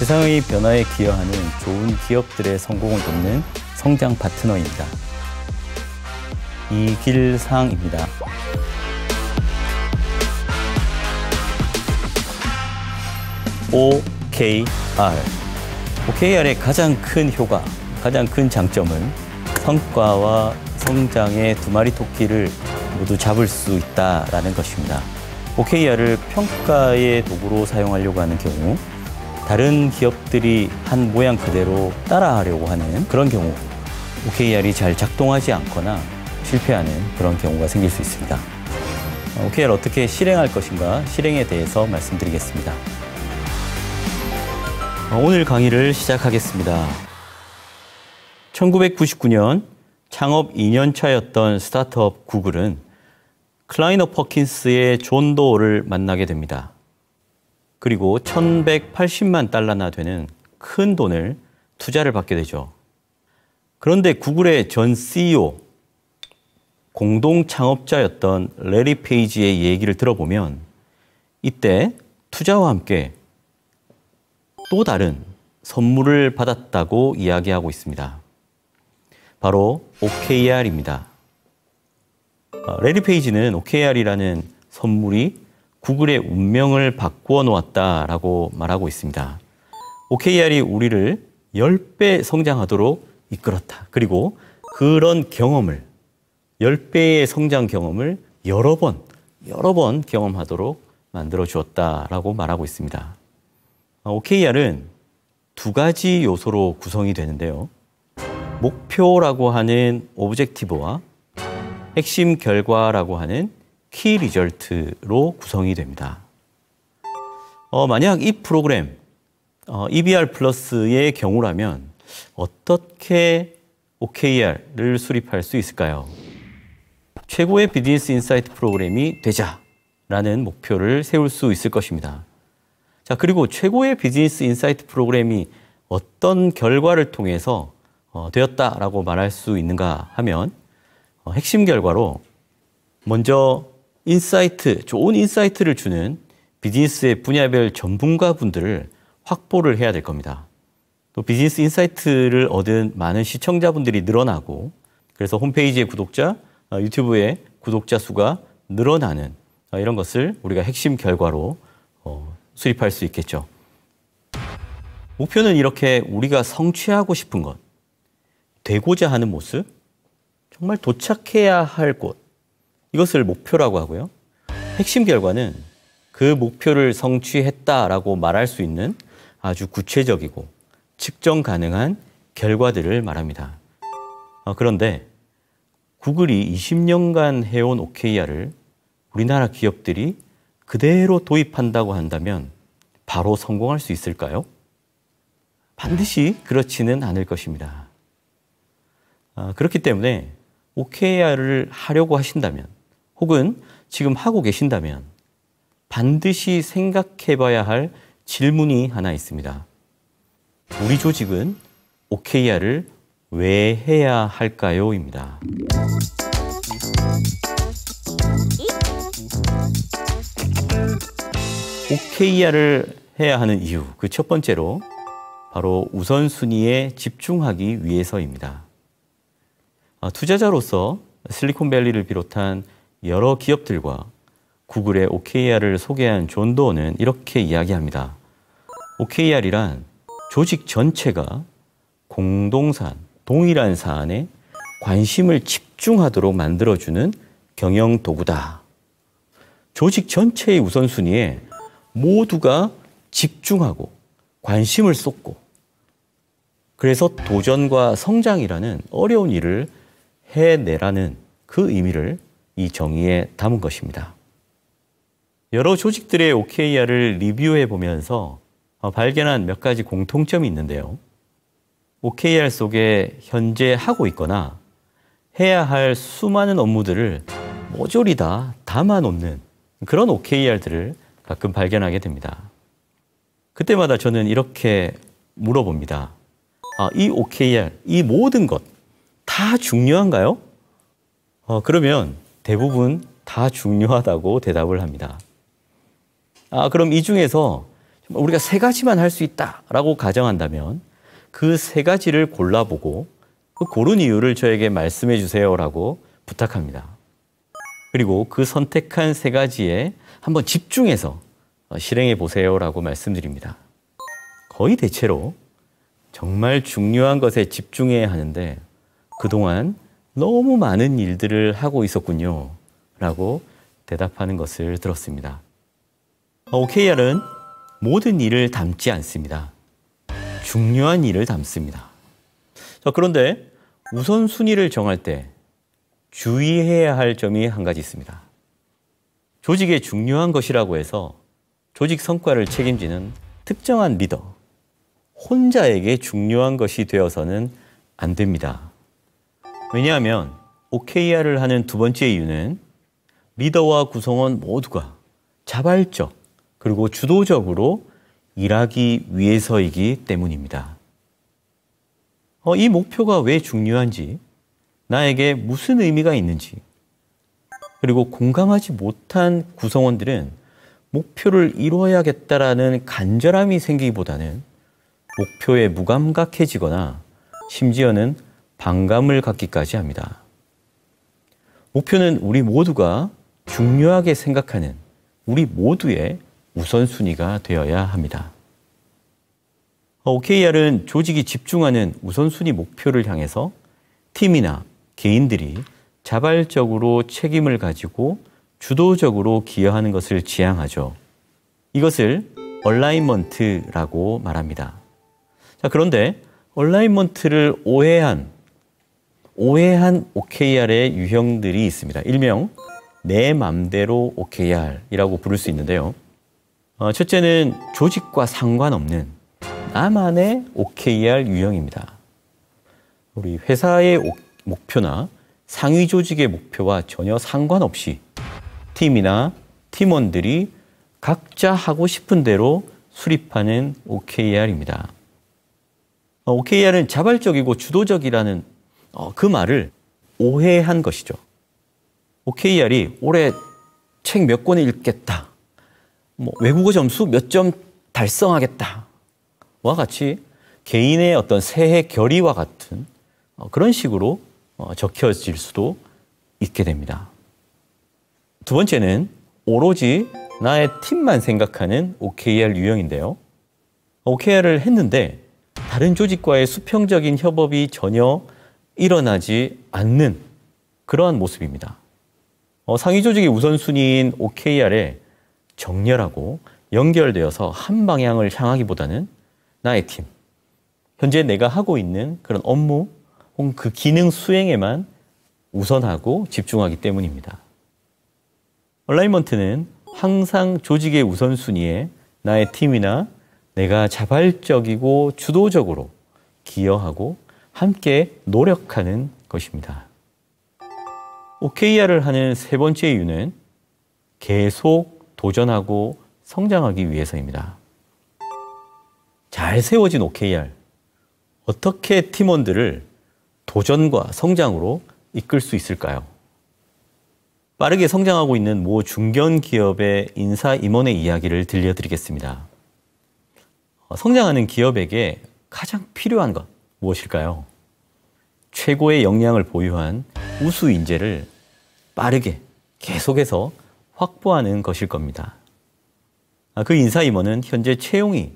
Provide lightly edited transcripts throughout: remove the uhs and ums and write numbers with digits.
세상의 변화에 기여하는 좋은 기업들의 성공을 돕는 성장 파트너입니다. 이길상입니다. OKR. OKR의 가장 큰 효과, 가장 큰 장점은 성과와 성장의 두 마리 토끼를 모두 잡을 수 있다는 것입니다. OKR을 평가의 도구로 사용하려고 하는 경우, 다른 기업들이 한 모양 그대로 따라하려고 하는 그런 경우, OKR이 잘 작동하지 않거나 실패하는 그런 경우가 생길 수 있습니다. OKR 어떻게 실행할 것인가, 실행에 대해서 말씀드리겠습니다. 오늘 강의를 시작하겠습니다. 1999년 창업 2년 차였던 스타트업 구글은 클라이너 퍼킨스의 존 도어를 만나게 됩니다. 그리고 1180만 달러나 되는 큰 돈을 투자를 받게 되죠. 그런데 구글의 전 CEO, 공동 창업자였던 레리 페이지의 얘기를 들어보면 이때 투자와 함께 또 다른 선물을 받았다고 이야기하고 있습니다. 바로 OKR입니다. 레리 페이지는 OKR이라는 선물이 구글의 운명을 바꾸어 놓았다라고 말하고 있습니다. OKR이 우리를 10배 성장하도록 이끌었다. 그리고 그런 경험을, 10배의 성장 경험을 여러 번 경험하도록 만들어 주었다라고 말하고 있습니다. OKR은 두 가지 요소로 구성이 되는데요. 목표라고 하는 오브젝티브와 핵심 결과라고 하는 키 리절트로 구성이 됩니다. 만약 이 프로그램, EBR 플러스의 경우라면 어떻게 OKR을 수립할 수 있을까요? 최고의 비즈니스 인사이트 프로그램이 되자라는 목표를 세울 수 있을 것입니다. 자, 그리고 최고의 비즈니스 인사이트 프로그램이 어떤 결과를 통해서 되었다라고 말할 수 있는가 하면 핵심 결과로 먼저 좋은 인사이트를 주는 비즈니스의 분야별 전문가분들을 확보를 해야 될 겁니다. 또 비즈니스 인사이트를 얻은 많은 시청자분들이 늘어나고, 그래서 홈페이지의 구독자, 유튜브의 구독자 수가 늘어나는 이런 것을 우리가 핵심 결과로 수립할 수 있겠죠. 목표는 이렇게 우리가 성취하고 싶은 것, 되고자 하는 모습, 정말 도착해야 할 곳, 이것을 목표라고 하고요. 핵심 결과는 그 목표를 성취했다라고 말할 수 있는 아주 구체적이고 측정 가능한 결과들을 말합니다. 그런데 구글이 20년간 해온 OKR을 우리나라 기업들이 그대로 도입한다고 한다면 바로 성공할 수 있을까요? 반드시 그렇지는 않을 것입니다. 그렇기 때문에 OKR을 하려고 하신다면, 혹은 지금 하고 계신다면 반드시 생각해 봐야 할 질문이 하나 있습니다. 우리 조직은 OKR을 왜 해야 할까요? 입니다. OKR을 해야 하는 이유, 그 첫 번째로 바로 우선순위에 집중하기 위해서입니다. 투자자로서 실리콘밸리를 비롯한 여러 기업들과 구글의 OKR을 소개한 존 도어는 이렇게 이야기합니다. OKR이란 조직 전체가 공동사안, 동일한 사안에 관심을 집중하도록 만들어주는 경영 도구다. 조직 전체의 우선순위에 모두가 집중하고 관심을 쏟고, 그래서 도전과 성장이라는 어려운 일을 해내라는 그 의미를 이 정의에 담은 것입니다. 여러 조직들의 OKR을 리뷰해 보면서 발견한 몇 가지 공통점이 있는데요. OKR 속에 현재 하고 있거나 해야 할 수많은 업무들을 모조리 다 담아놓는 그런 OKR들을 가끔 발견하게 됩니다. 그때마다 저는 이렇게 물어봅니다. 이 OKR, 이 모든 것 다 중요한가요? 그러면 대부분 다 중요하다고 대답을 합니다. 그럼 이 중에서 우리가 세 가지만 할 수 있다라고 가정한다면 그 세 가지를 골라보고 그 고른 이유를 저에게 말씀해 주세요라고 부탁합니다. 그리고 그 선택한 세 가지에 한번 집중해서 실행해 보세요라고 말씀드립니다. 거의 대체로 정말 중요한 것에 집중해야 하는데 그동안 너무 많은 일들을 하고 있었군요 라고 대답하는 것을 들었습니다. OKR은 모든 일을 담지 않습니다. 중요한 일을 담습니다. 그런데 우선순위를 정할 때 주의해야 할 점이 한 가지 있습니다. 조직의 중요한 것이라고 해서 조직 성과를 책임지는 특정한 리더, 혼자에게 중요한 것이 되어서는 안 됩니다. 왜냐하면 OKR을 하는 두 번째 이유는 리더와 구성원 모두가 자발적 그리고 주도적으로 일하기 위해서이기 때문입니다. 이 목표가 왜 중요한지, 나에게 무슨 의미가 있는지, 그리고 공감하지 못한 구성원들은 목표를 이루어야겠다라는 간절함이 생기기보다는 목표에 무감각해지거나 심지어는 반감을 갖기까지 합니다. 목표는 우리 모두가 중요하게 생각하는 우리 모두의 우선순위가 되어야 합니다. OKR은 조직이 집중하는 우선순위 목표를 향해서 팀이나 개인들이 자발적으로 책임을 가지고 주도적으로 기여하는 것을 지향하죠. 이것을 얼라이먼트라고 말합니다. 그런데 얼라이먼트를 오해한 OKR의 유형들이 있습니다. 일명 내 맘대로 OKR이라고 부를 수 있는데요. 첫째는 조직과 상관없는 나만의 OKR 유형입니다. 우리 회사의 목표나 상위 조직의 목표와 전혀 상관없이 팀이나 팀원들이 각자 하고 싶은 대로 수립하는 OKR입니다. OKR은 자발적이고 주도적이라는 그 말을 오해한 것이죠. OKR이 올해 책 몇 권을 읽겠다, 외국어 점수 몇 점 달성하겠다 와 같이 개인의 어떤 새해 결의와 같은 그런 식으로 적혀질 수도 있게 됩니다. 두 번째는 오로지 나의 팀만 생각하는 OKR 유형인데요. OKR을 했는데 다른 조직과의 수평적인 협업이 전혀 일어나지 않는 그러한 모습입니다. 상위 조직의 우선순위인 OKR에 정렬하고 연결되어서 한 방향을 향하기보다는 나의 팀, 현재 내가 하고 있는 그런 업무 혹은 그 기능 수행에만 우선하고 집중하기 때문입니다. 얼라이먼트는 항상 조직의 우선순위에 나의 팀이나 내가 자발적이고 주도적으로 기여하고 함께 노력하는 것입니다. OKR을 하는 세 번째 이유는 계속 도전하고 성장하기 위해서입니다. 잘 세워진 OKR, 어떻게 팀원들을 도전과 성장으로 이끌 수 있을까요? 빠르게 성장하고 있는 모 중견 기업의 인사 임원의 이야기를 들려드리겠습니다. 성장하는 기업에게 가장 필요한 것 무엇일까요? 최고의 역량을 보유한 우수 인재를 빠르게 계속해서 확보하는 것일 겁니다. 그 인사 임원은 현재 채용이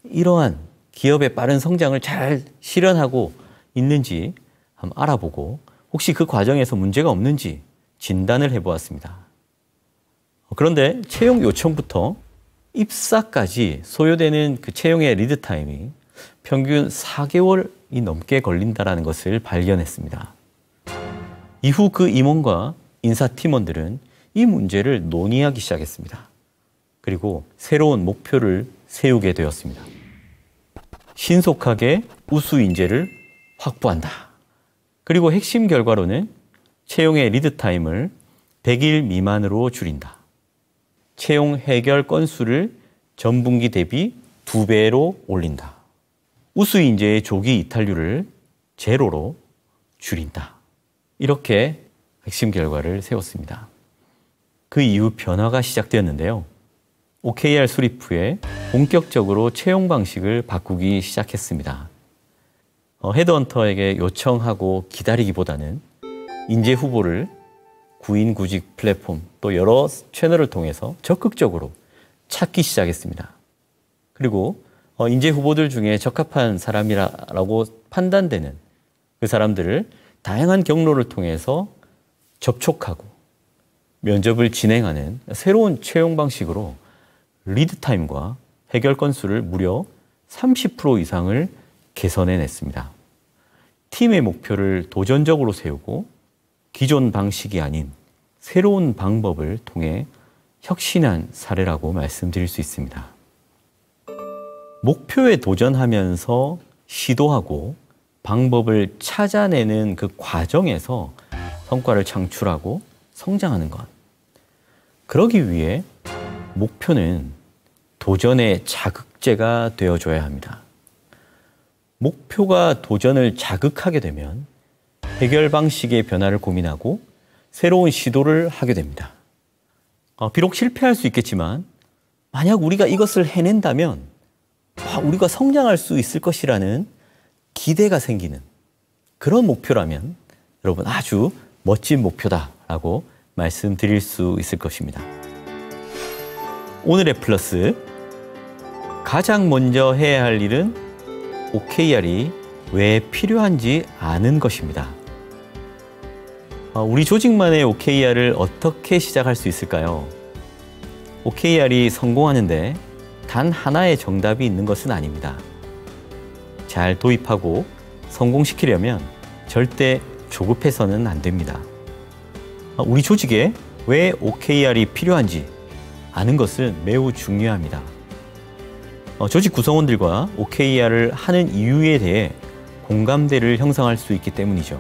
이러한 기업의 빠른 성장을 잘 실현하고 있는지 한번 알아보고 혹시 그 과정에서 문제가 없는지 진단을 해보았습니다. 그런데 채용 요청부터 입사까지 소요되는 그 채용의 리드 타임이 평균 4개월이 넘게 걸린다는 것을 발견했습니다. 이후 그 임원과 인사 팀원들은 이 문제를 논의하기 시작했습니다. 그리고 새로운 목표를 세우게 되었습니다. 신속하게 우수 인재를 확보한다. 그리고 핵심 결과로는 채용의 리드 타임을 100일 미만으로 줄인다. 채용 해결 건수를 전분기 대비 2배로 올린다. 우수 인재의 조기 이탈률을 제로로 줄인다. 이렇게 핵심 결과를 세웠습니다. 그 이후 변화가 시작되었는데요. OKR 수립 후에 본격적으로 채용 방식을 바꾸기 시작했습니다. 헤드헌터에게 요청하고 기다리기보다는 인재 후보를 구인구직 플랫폼 또 여러 채널을 통해서 적극적으로 찾기 시작했습니다. 그리고 인재 후보들 중에 적합한 사람이라고 판단되는 그 사람들을 다양한 경로를 통해서 접촉하고 면접을 진행하는 새로운 채용 방식으로 리드 타임과 해결 건수를 무려 30% 이상을 개선해냈습니다. 팀의 목표를 도전적으로 세우고 기존 방식이 아닌 새로운 방법을 통해 혁신한 사례라고 말씀드릴 수 있습니다. 목표에 도전하면서 시도하고 방법을 찾아내는 그 과정에서 성과를 창출하고 성장하는 것. 그러기 위해 목표는 도전의 자극제가 되어줘야 합니다. 목표가 도전을 자극하게 되면 해결 방식의 변화를 고민하고 새로운 시도를 하게 됩니다. 비록 실패할 수 있겠지만 만약 우리가 이것을 해낸다면 우리가 성장할 수 있을 것이라는 기대가 생기는 그런 목표라면 여러분 아주 멋진 목표다라고 말씀드릴 수 있을 것입니다. 오늘의 플러스, 가장 먼저 해야 할 일은 OKR이 왜 필요한지 아는 것입니다. 우리 조직만의 OKR을 어떻게 시작할 수 있을까요? OKR이 성공하는데 단 하나의 정답이 있는 것은 아닙니다. 잘 도입하고 성공시키려면 절대 조급해서는 안 됩니다. 우리 조직에 왜 OKR이 필요한지 아는 것은 매우 중요합니다. 조직 구성원들과 OKR을 하는 이유에 대해 공감대를 형성할 수 있기 때문이죠.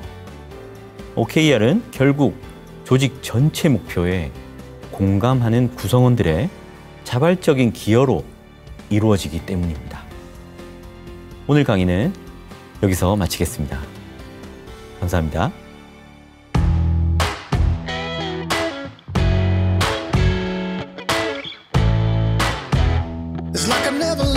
OKR은 결국 조직 전체 목표에 공감하는 구성원들의 자발적인 기여로 이루어지기 때문입니다. 오늘 강의는 여기서 마치겠습니다. 감사합니다. It's like I never